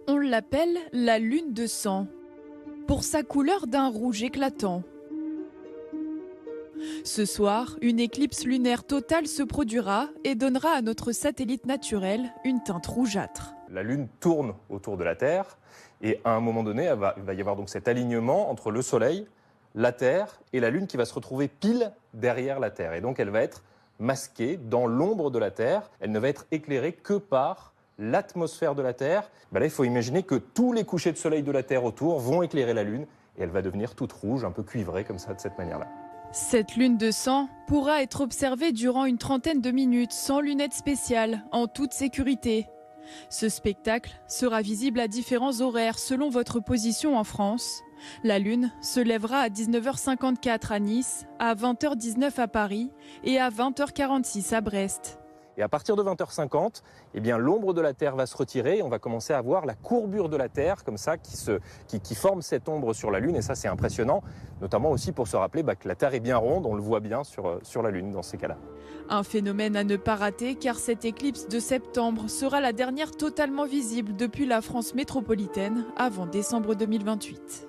On l'appelle la lune de sang, pour sa couleur d'un rouge éclatant. Ce soir, une éclipse lunaire totale se produira et donnera à notre satellite naturel une teinte rougeâtre. La Lune tourne autour de la Terre et à un moment donné, il va y avoir donc cet alignement entre le Soleil, la Terre et la Lune qui va se retrouver pile derrière la Terre. Et donc elle va être masquée dans l'ombre de la Terre. Elle ne va être éclairée que par l'atmosphère de la Terre. Là, il faut imaginer que tous les couchers de soleil de la Terre autour vont éclairer la Lune et elle va devenir toute rouge, un peu cuivrée comme ça, de cette manière-là. Cette lune de sang pourra être observée durant une trentaine de minutes sans lunettes spéciales, en toute sécurité. Ce spectacle sera visible à différents horaires selon votre position en France. La lune se lèvera à 19h54 à Nice, à 20h19 à Paris et à 20h46 à Brest. Et à partir de 20h50, l'ombre de la Terre va se retirer et on va commencer à voir la courbure de la Terre comme ça qui forme cette ombre sur la Lune. Et ça, c'est impressionnant, notamment aussi pour se rappeler que la Terre est bien ronde, on le voit bien sur la Lune dans ces cas-là. Un phénomène à ne pas rater car cette éclipse de septembre sera la dernière totalement visible depuis la France métropolitaine avant décembre 2028.